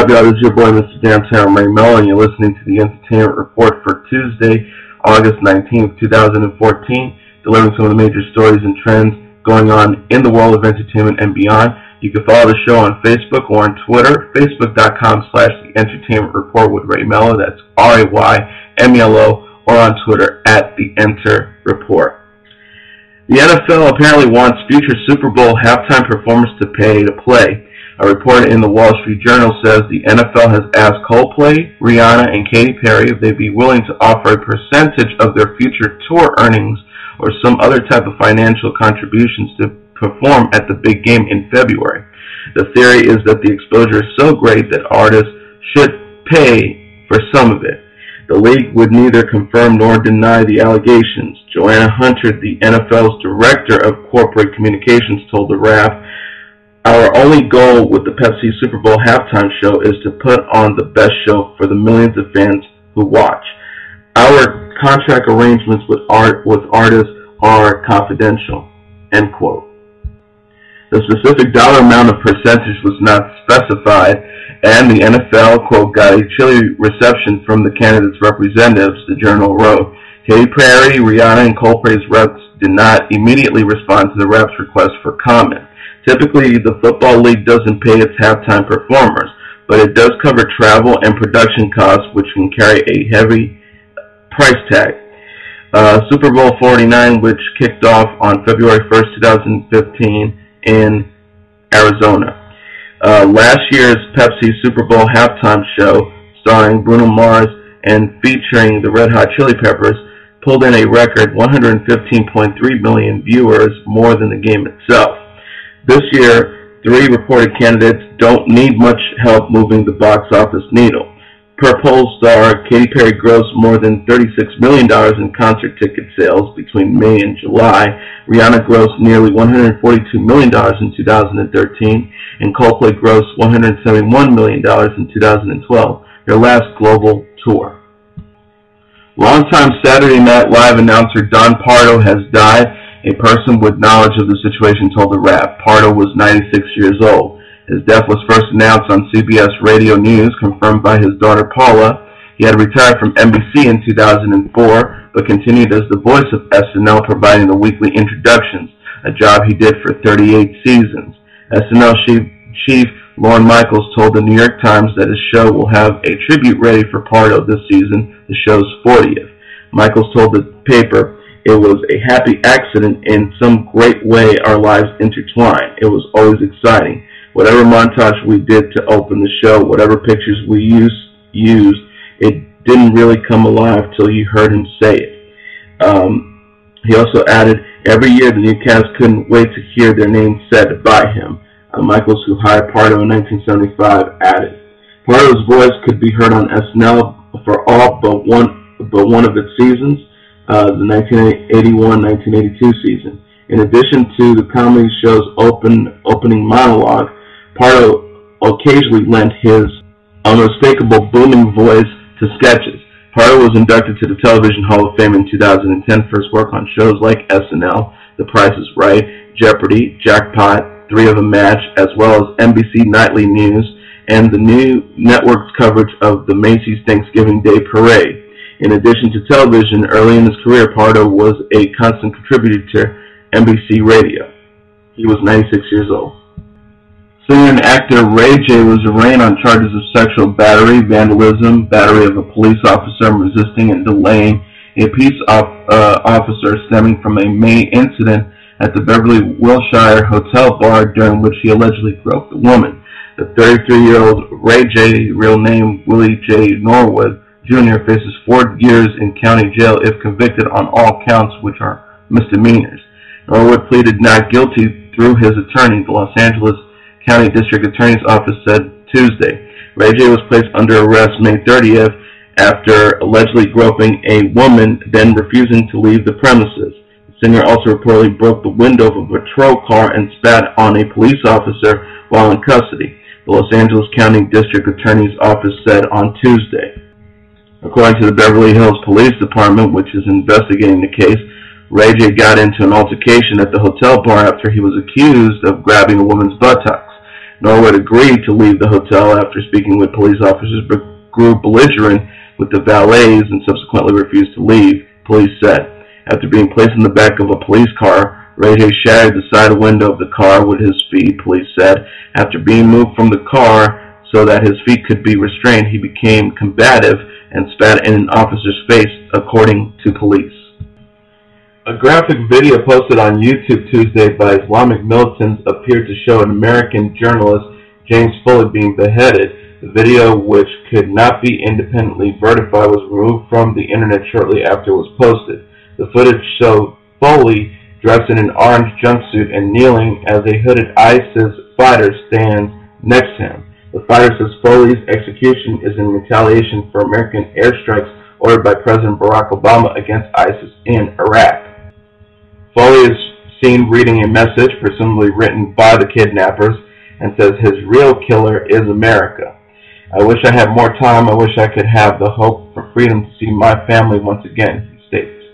up, y'all? This is your boy, Mr. Downtown Ray Mello, and you're listening to the Entertainment Report for Tuesday, August 19th, 2014, delivering some of the major stories and trends going on in the world of entertainment and beyond. You can follow the show on Facebook or on Twitter, facebook.com/The Entertainment Report with Ray Mello, that's RAYMELO, or on Twitter at The Enter Report. The NFL apparently wants future Super Bowl halftime performers to pay to play. A report in the Wall Street Journal says the NFL has asked Coldplay, Rihanna, and Katy Perry if they'd be willing to offer a percentage of their future tour earnings or some other type of financial contributions to perform at the big game in February. The theory is that the exposure is so great that artists should pay for some of it. The league would neither confirm nor deny the allegations. Joanna Hunter, the NFL's Director of Corporate Communications, told the Wrap, "Our only goal with the Pepsi Super Bowl halftime show is to put on the best show for the millions of fans who watch. Our contract arrangements with artists are confidential." End quote. The specific dollar amount of percentage was not specified, and the NFL, quote, got a chilly reception from the candidates' representatives, the Journal wrote. Katy Perry, Rihanna, and Coldplay's reps did not immediately respond to the Rap's request for comment. Typically, the Football League doesn't pay its halftime performers, but it does cover travel and production costs, which can carry a heavy price tag. Super Bowl 49, which kicked off on February 1st, 2015 in Arizona. Last year's Pepsi Super Bowl halftime show, starring Bruno Mars and featuring the Red Hot Chili Peppers, pulled in a record 115.3 million viewers, more than the game itself. This year, 3 reported candidates don't need much help moving the box office needle. Per Pollstar, Katy Perry grossed more than $36 million in concert ticket sales between May and July. Rihanna grossed nearly $142 million in 2013, and Coldplay grossed $171 million in 2012, their last global tour. Longtime Saturday Night Live announcer Don Pardo has died. A person with knowledge of the situation told the Wrap. Pardo was 96 years old. His death was first announced on CBS Radio News, confirmed by his daughter Paula. He had retired from NBC in 2004, but continued as the voice of SNL, providing the weekly introductions, a job he did for 38 seasons. SNL chief Lorne Michaels told the New York Times that his show will have a tribute ready for Pardo this season, the show's 40th. Michaels told the paper, "It was a happy accident. In some great way our lives intertwined. It was always exciting. Whatever montage we did to open the show, whatever pictures we used, it didn't really come alive till you heard him say it." He also added, "Every year the new cast couldn't wait to hear their name said by him." Michaels, who hired Pardo in 1975, added, "Pardo's voice could be heard on SNL for all but one of its seasons, the 1981-1982 season. In addition to the comedy show's opening monologue, Pardo occasionally lent his unmistakable booming voice to sketches. Pardo was inducted to the Television Hall of Fame in 2010 for his work on shows like SNL, The Price is Right, Jeopardy, Jackpot, 3 of a Match, as well as NBC Nightly News and the new network's coverage of the Macy's Thanksgiving Day Parade. In addition to television, early in his career, Pardo was a constant contributor to NBC Radio. He was 96 years old. Singer and actor Ray J was arraigned on charges of sexual battery, vandalism, battery of a police officer, resisting and delaying a peace officer stemming from a May incident at the Beverly Wilshire Hotel bar during which he allegedly groped the woman. The 33-year-old Ray J, real name Willie J. Norwood, Jr., faces 4 years in county jail if convicted on all counts, which are misdemeanors. Norwood pleaded not guilty through his attorney, the Los Angeles County District Attorney's Office said Tuesday. Ray J was placed under arrest May 30th after allegedly groping a woman, then refusing to leave the premises. The singer also reportedly broke the window of a patrol car and spat on a police officer while in custody, the Los Angeles County District Attorney's Office said on Tuesday. According to the Beverly Hills Police Department, which is investigating the case, Ray J got into an altercation at the hotel bar after he was accused of grabbing a woman's buttocks. Norwood agreed to leave the hotel after speaking with police officers, but grew belligerent with the valets and subsequently refused to leave, police said. After being placed in the back of a police car, Rayhay shattered the side window of the car with his feet, police said. After being moved from the car so that his feet could be restrained, he became combative and spat in an officer's face, according to police. A graphic video posted on YouTube Tuesday by Islamic militants appeared to show an American journalist, James Foley, being beheaded. The video, which could not be independently verified, was removed from the internet shortly after it was posted. The footage showed Foley dressed in an orange jumpsuit and kneeling as a hooded ISIS fighter stands next to him. The fighter says Foley's execution is in retaliation for American airstrikes ordered by President Barack Obama against ISIS in Iraq. Foley is seen reading a message, presumably written by the kidnappers, and says his real killer is America. I wish I had more time. I wish I could have the hope for freedom to see my family once again, he states.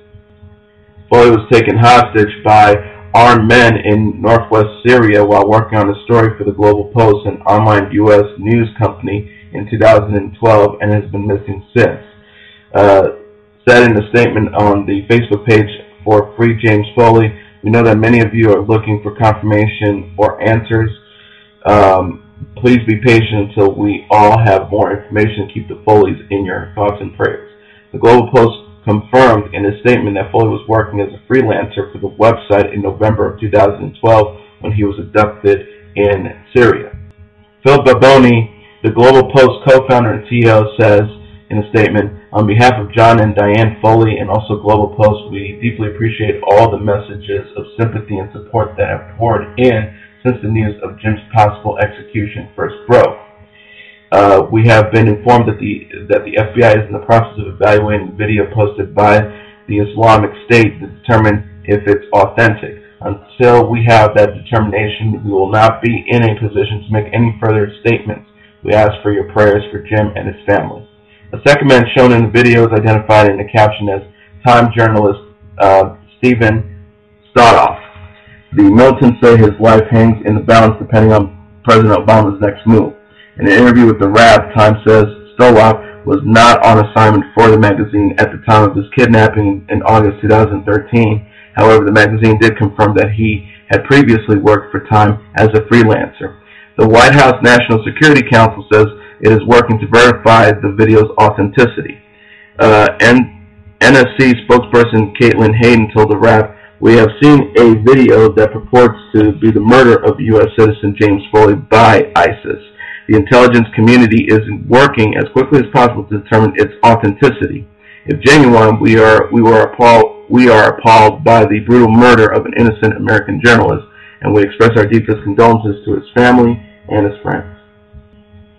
Foley was taken hostage by armed men in northwest Syria while working on a story for the Global Post, an online U.S. news company, in 2012 and has been missing since. Said in a statement on the Facebook page for Free James Foley, we know that many of you are looking for confirmation or answers. Please be patient until we all have more information. Keep the Foleys in your thoughts and prayers. The Global Post confirmed in a statement that Foley was working as a freelancer for the website in November of 2012 when he was abducted in Syria. Phil Baboni, the Global Post co-founder and CEO, says in a statement, on behalf of John and Diane Foley and also Global Post, we deeply appreciate all the messages of sympathy and support that have poured in since the news of Jim's possible execution first broke. We have been informed that the FBI is in the process of evaluating the video posted by the Islamic State to determine if it's authentic. Until we have that determination, we will not be in a position to make any further statements. We ask for your prayers for Jim and his family. The second man shown in the video is identified in the caption as Time journalist Stephen Stodoff. The militants say his life hangs in the balance depending on President Obama's next move. In an interview with the Wrap, Time says Stodoff was not on assignment for the magazine at the time of his kidnapping in August 2013. However, the magazine did confirm that he had previously worked for Time as a freelancer. The White House National Security Council says it is working to verify the video's authenticity. NSC spokesperson Caitlin Hayden told the Wrap, we have seen a video that purports to be the murder of U.S. citizen James Foley by ISIS. The intelligence community is working as quickly as possible to determine its authenticity. If genuine, we are appalled by the brutal murder of an innocent American journalist, and we express our deepest condolences to his family and his friends.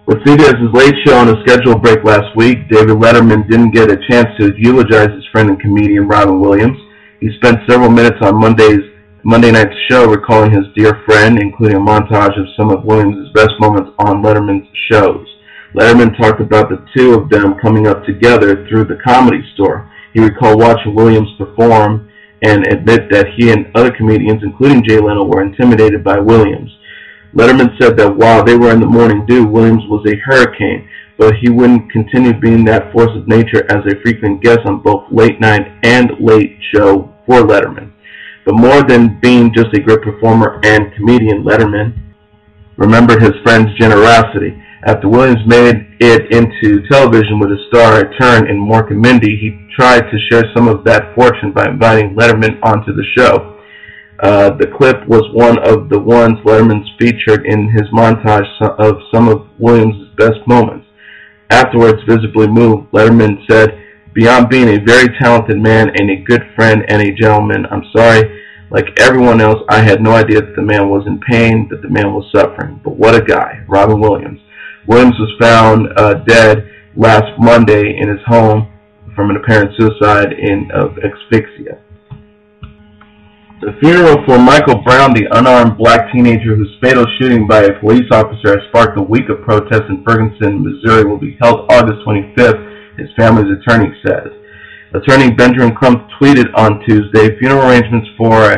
With CBS's Late Show on a scheduled break last week, David Letterman didn't get a chance to eulogize his friend and comedian Robin Williams. He spent several minutes on Monday night's show recalling his dear friend, including a montage of some of Williams' best moments on Letterman's shows. Letterman talked about the two of them coming up together through the Comedy Store. He recalled watching Williams perform and admit that he and other comedians, including Jay Leno, were intimidated by Williams. Letterman said that while they were in the morning dew, Williams was a hurricane, but he wouldn't continue being that force of nature as a frequent guest on both Late Night and Late Show for Letterman. But more than being just a great performer and comedian, Letterman remembered his friend's generosity. After Williams made it into television with his star turn in Mork and Mindy, he tried to share some of that fortune by inviting Letterman onto the show. The clip was one of the ones Letterman featured in his montage of some of Williams' best moments. Afterwards, visibly moved, Letterman said, beyond being a very talented man and a good friend and a gentleman, I'm sorry. Like everyone else, I had no idea that the man was in pain, that the man was suffering. But what a guy, Robin Williams. Williams was found dead last Monday in his home from an apparent suicide of asphyxia. The funeral for Michael Brown, the unarmed black teenager whose fatal shooting by a police officer has sparked a week of protests in Ferguson, Missouri, will be held August 25th, his family's attorney says. Attorney Benjamin Crump tweeted on Tuesday, funeral arrangements for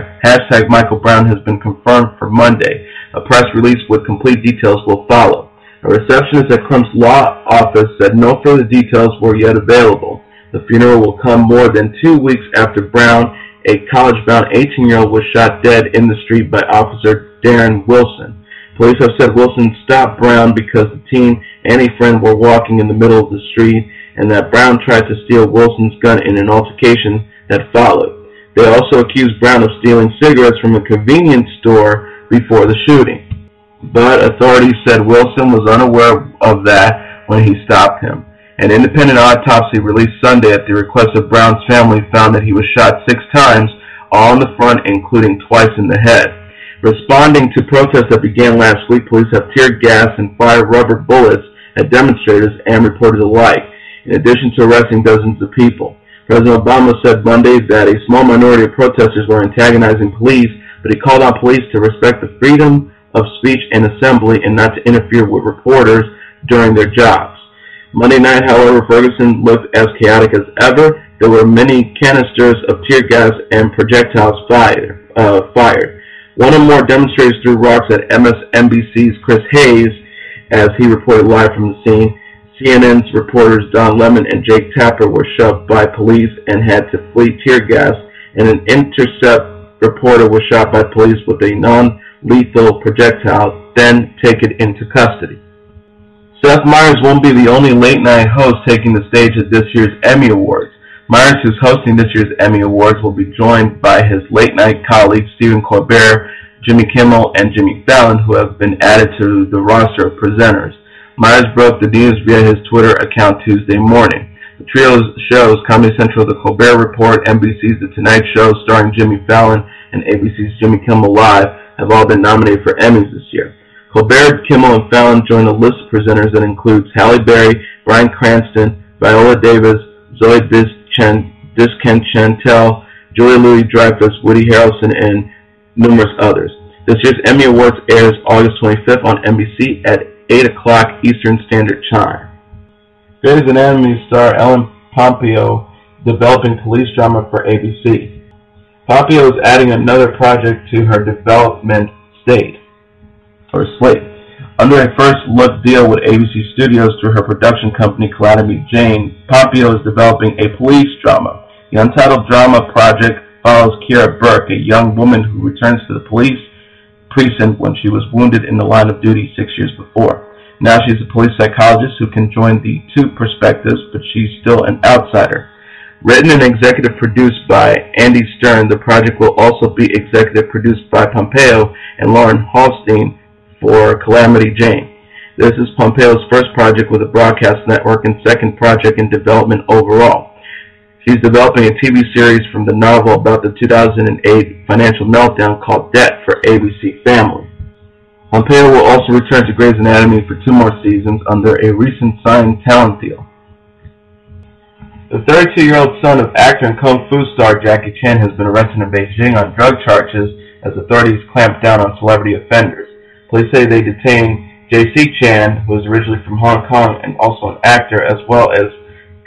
#Michael Brown has been confirmed for Monday. A press release with complete details will follow. A receptionist at Crump's law office said no further details were yet available. The funeral will come more than 2 weeks after Brown, a college-bound 18-year-old, was shot dead in the street by Officer Darren Wilson. Police have said Wilson stopped Brown because the teen and a friend were walking in the middle of the street, and that Brown tried to steal Wilson's gun in an altercation that followed. They also accused Brown of stealing cigarettes from a convenience store before the shooting. But authorities said Wilson was unaware of that when he stopped him. An independent autopsy released Sunday at the request of Brown's family found that he was shot 6 times, all in the front, including twice in the head. Responding to protests that began last week, police have tear gas and fired rubber bullets at demonstrators and reporters alike, in addition to arresting dozens of people. President Obama said Monday that a small minority of protesters were antagonizing police, but he called on police to respect the freedom of speech and assembly and not to interfere with reporters during their jobs. Monday night, however, Ferguson looked as chaotic as ever. There were many canisters of tear gas and projectiles fired. One or more demonstrators threw rocks at MSNBC's Chris Hayes as he reported live from the scene. CNN's reporters Don Lemon and Jake Tapper were shoved by police and had to flee tear gas, and an Intercept reporter was shot by police with a non-lethal projectile, then taken into custody. Seth Meyers won't be the only late-night host taking the stage at this year's Emmy Awards. Meyers, who's hosting this year's Emmy Awards, will be joined by his late-night colleagues Stephen Colbert, Jimmy Kimmel, and Jimmy Fallon, who have been added to the roster of presenters. Meyers broke the news via his Twitter account Tuesday morning. The trio's shows, Comedy Central, The Colbert Report, NBC's The Tonight Show starring Jimmy Fallon, and ABC's Jimmy Kimmel Live, have all been nominated for Emmys this year. Colbert, Kimmel, and Fallon join a list of presenters that includes Halle Berry, Bryan Cranston, Viola Davis, Zoe Deschantel, Julia Louis-Dreyfus, Woody Harrelson, and numerous others. This year's Emmy Awards airs August 25th on NBC at 8 o'clock Eastern Standard Time. Grey's Anatomy star Ellen Pompeo developing police drama for ABC. Pompeo is adding another project to her development slate. Under a first-look deal with ABC Studios through her production company Calamity Jane, Pompeo is developing a police drama. The untitled drama project follows Kiera Burke, a young woman who returns to the police precinct when she was wounded in the line of duty 6 years before. Now she's a police psychologist who can join the two perspectives, but she's still an outsider. Written and executive produced by Andy Stern, the project will also be executive produced by Pompeo and Lauren Halstein for Calamity Jane. This is Pompeo's first project with a broadcast network and second project in development overall. She's developing a TV series from the novel about the 2008 financial meltdown called Debt for ABC Family. Pompeo will also return to Grey's Anatomy for 2 more seasons under a recent signed talent deal. The 32-year-old son of actor and Kung Fu star Jackie Chan has been arrested in Beijing on drug charges as authorities clamp down on celebrity offenders. Police say they detained J.C. Chan, who is originally from Hong Kong and also an actor, as well as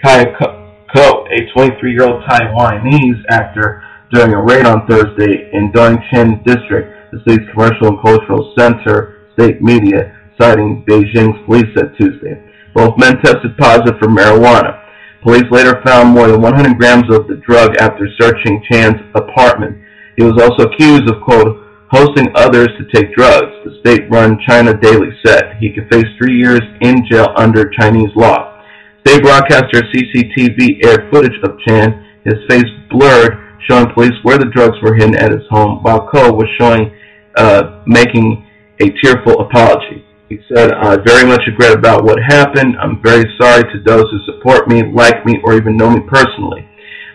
Kaya Ko, a 23-year-old Taiwanese actor, during a raid on Thursday in Dongqing District, the city's commercial and cultural center, state media, citing Beijing's police said Tuesday. Both men tested positive for marijuana. Police later found more than 100 grams of the drug after searching Chan's apartment. He was also accused of, quote, hosting others to take drugs, the state-run China Daily said. He could face 3 years in jail under Chinese law. State broadcaster CCTV aired footage of Chan, his face blurred, showing police where the drugs were hidden at his home, while Ko was making a tearful apology. He said, I very much regret about what happened. I'm very sorry to those who support me, like me, or even know me personally.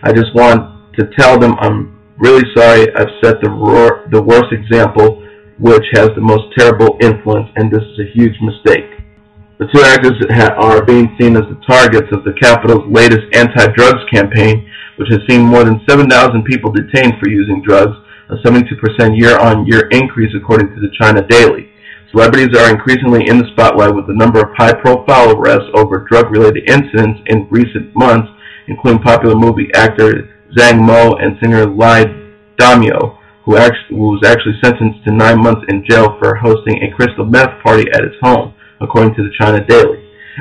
I just want to tell them I'm really sorry I've set the worst example, which has the most terrible influence, and this is a huge mistake. The two actors are being seen as the targets of the capital's latest anti-drugs campaign, which has seen more than 7,000 people detained for using drugs, a 72% year-on-year increase according to the China Daily. Celebrities are increasingly in the spotlight with a number of high-profile arrests over drug-related incidents in recent months, including popular movie actor Zhang Mo and singer Lai Damio, who was actually sentenced to 9 months in jail for hosting a crystal meth party at his home, according to the China Daily.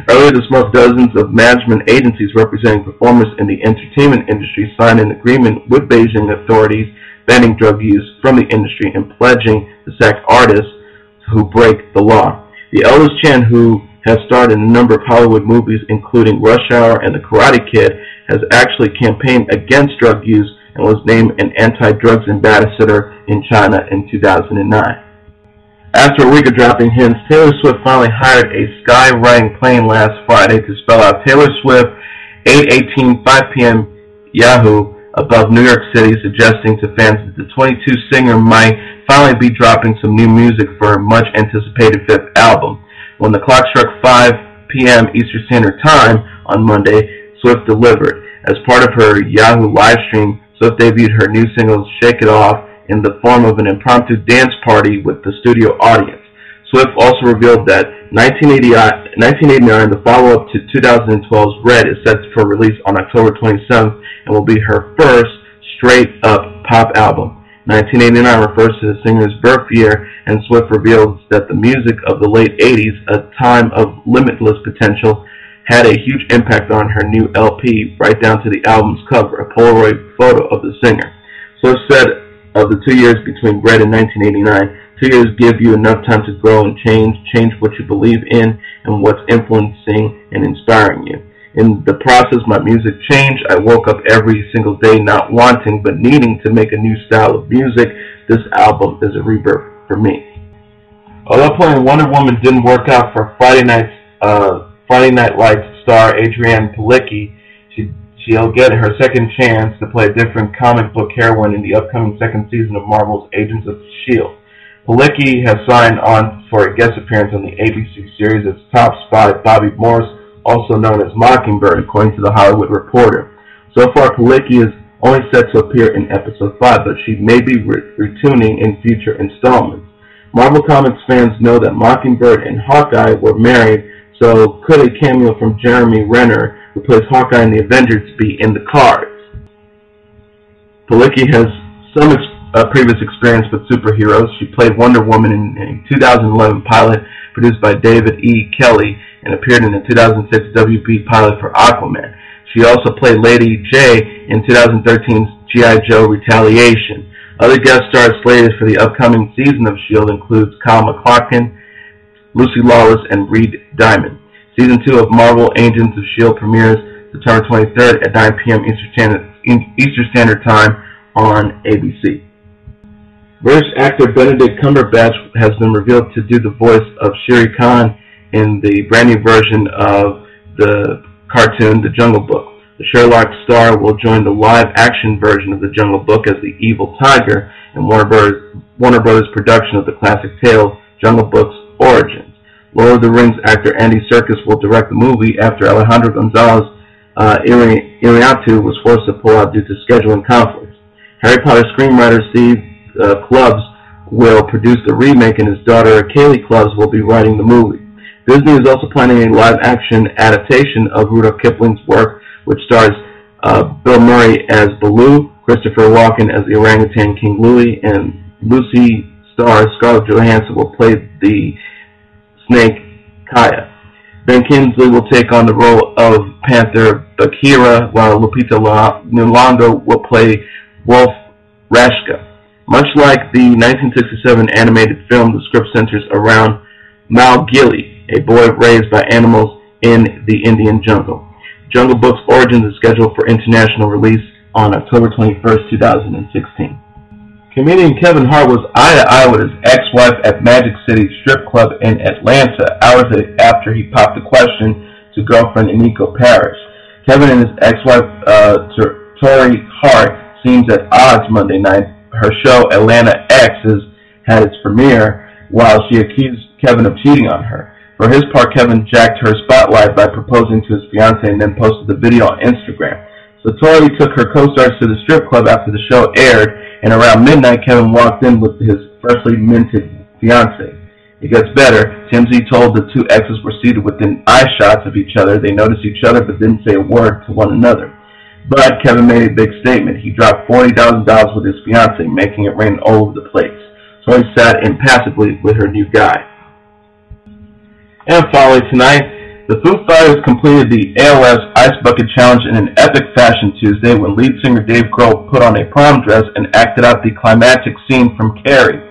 Earlier this month, dozens of management agencies representing performers in the entertainment industry signed an agreement with Beijing authorities banning drug use from the industry and pledging to sack artists who break the law. The eldest Chan, who has starred in a number of Hollywood movies, including Rush Hour and The Karate Kid, has actually campaigned against drug use and was named an anti-drugs ambassador in China in 2009. After a week of dropping hints, Taylor Swift finally hired a skywriting plane last Friday to spell out Taylor Swift 8:18 5 p.m. Yahoo above New York City, suggesting to fans that the 22 singer might finally be dropping some new music for her much-anticipated fifth album. When the clock struck 5 p.m. Eastern Standard Time on Monday, Swift delivered. As part of her Yahoo livestream, Swift debuted her new single Shake It Off in the form of an impromptu dance party with the studio audience. Swift also revealed that 1989, the follow-up to 2012's Red, is set for release on October 27th and will be her first straight-up pop album. 1989 refers to the singer's birth year, and Swift reveals that the music of the late 80s, a time of limitless potential, had a huge impact on her new LP, right down to the album's cover, a Polaroid photo of the singer. Swift said of the 2 years between Red and 1989, 2 years give you enough time to grow and change what you believe in and what's influencing and inspiring you. In the process, my music changed. I woke up every single day not wanting but needing to make a new style of music. This album is a rebirth for me. Although playing Wonder Woman didn't work out for Friday Night Lights star Adrianne Palicki, she'll get her second chance to play a different comic book heroine in the upcoming second season of Marvel's Agents of S.H.I.E.L.D. Palicki has signed on for a guest appearance on the ABC series as top spy Bobby Morse, also known as Mockingbird, according to The Hollywood Reporter. So far, Palicki is only set to appear in episode 5, but she may be retuning in future installments. Marvel Comics fans know that Mockingbird and Hawkeye were married, so could a cameo from Jeremy Renner, who plays Hawkeye in the Avengers, be in the cards? Palicki has some previous experience with superheroes. She played Wonder Woman in a 2011 pilot produced by David E. Kelly and appeared in the 2006 WB pilot for Aquaman. She also played Lady J in 2013's G.I. Joe Retaliation. Other guest stars slated for the upcoming season of S.H.I.E.L.D. includes Kyle MacLachlan, Lucy Lawless, and Reed Diamond. Season 2 of Marvel Agents of S.H.I.E.L.D. premieres September 23rd at 9 p.m. Eastern Standard Time on ABC. British actor Benedict Cumberbatch has been revealed to do the voice of Shere Khan in the brand new version of the cartoon The Jungle Book. The Sherlock star will join the live-action version of The Jungle Book as the evil tiger in Warner Brothers' production of the classic tale Jungle Book's Origins. Lord of the Rings actor Andy Serkis will direct the movie after Alejandro González Iñárritu was forced to pull out due to scheduling conflicts. Harry Potter screenwriter Steve Kloves will produce the remake, and his daughter Kaylee Kloves will be writing the movie. Disney is also planning a live-action adaptation of Rudolph Kipling's work, which stars Bill Murray as Baloo, Christopher Walken as the orangutan King Louie, and Lucy star Scarlett Johansson will play the snake Kaya. Ben Kingsley will take on the role of Panther Bagheera, while Lupita Nyong'o will play Wolf Rashka. Much like the 1967 animated film, the script centers around Mowgli, a boy raised by animals in the Indian jungle. Jungle Book's Origins is scheduled for international release on October 21st, 2016. Comedian Kevin Hart was eye-to-eye with his ex-wife at Magic City Strip Club in Atlanta hours after he popped the question to girlfriend Eniko Parrish. Kevin and his ex-wife, Tori Hart, seems at odds Monday night. Her show, Atlanta X, had its premiere while she accused Kevin of cheating on her. For his part, Kevin jacked her spotlight by proposing to his fiancée and then posted the video on Instagram. So Tori took her co-stars to the strip club after the show aired, and around midnight, Kevin walked in with his freshly minted fiancée. It gets better. TMZ told the two exes were seated within eye shots of each other. They noticed each other but didn't say a word to one another. But Kevin made a big statement. He dropped $40,000 with his fiancee, making it rain all over the place. So he sat impassively with her new guy. And finally tonight, the Foo Fighters completed the ALS Ice Bucket Challenge in an epic fashion Tuesday when lead singer Dave Grohl put on a prom dress and acted out the climactic scene from Carrie.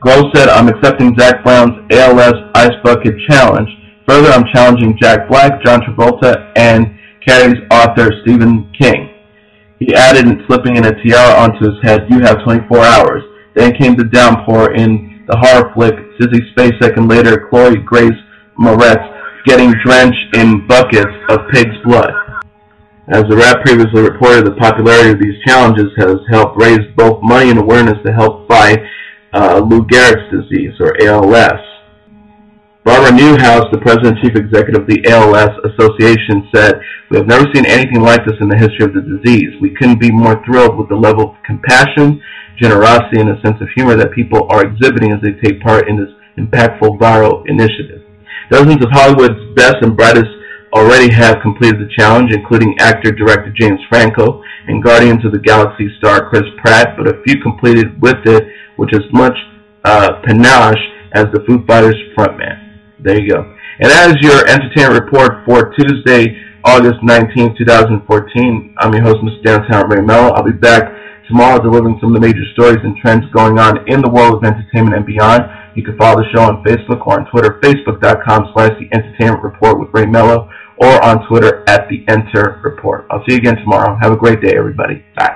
Grohl said, "I'm accepting Zac Brown's ALS Ice Bucket Challenge. Further, I'm challenging Jack Black, John Travolta, and Carrie's author Stephen King." He added, slipping in a tiara onto his head, "You have 24 hours. Then came the downpour in the horror flick Sissy Spacek and later Chloe Grace Moretz getting drenched in buckets of pig's blood." As the Wrap previously reported, the popularity of these challenges has helped raise both money and awareness to help fight Lou Gehrig's disease, or ALS. Barbara Newhouse, the president and chief executive of the ALS Association, said, "We have never seen anything like this in the history of the disease. We couldn't be more thrilled with the level of compassion, generosity, and a sense of humor that people are exhibiting as they take part in this impactful viral initiative." Dozens of Hollywood's best and brightest already have completed the challenge, including actor-director James Franco and Guardians of the Galaxy star Chris Pratt, but a few completed with it, which is much panache as the Foo Fighters frontman. There you go. And that is your entertainment report for Tuesday, August 19, 2014. I'm your host, Mr. Downtown Ray Mello. I'll be back tomorrow delivering some of the major stories and trends going on in the world of entertainment and beyond. You can follow the show on Facebook or on Twitter, facebook.com/The Entertainment Report with Ray Mello, or on Twitter @The Enter Report. I'll see you again tomorrow. Have a great day, everybody. Bye.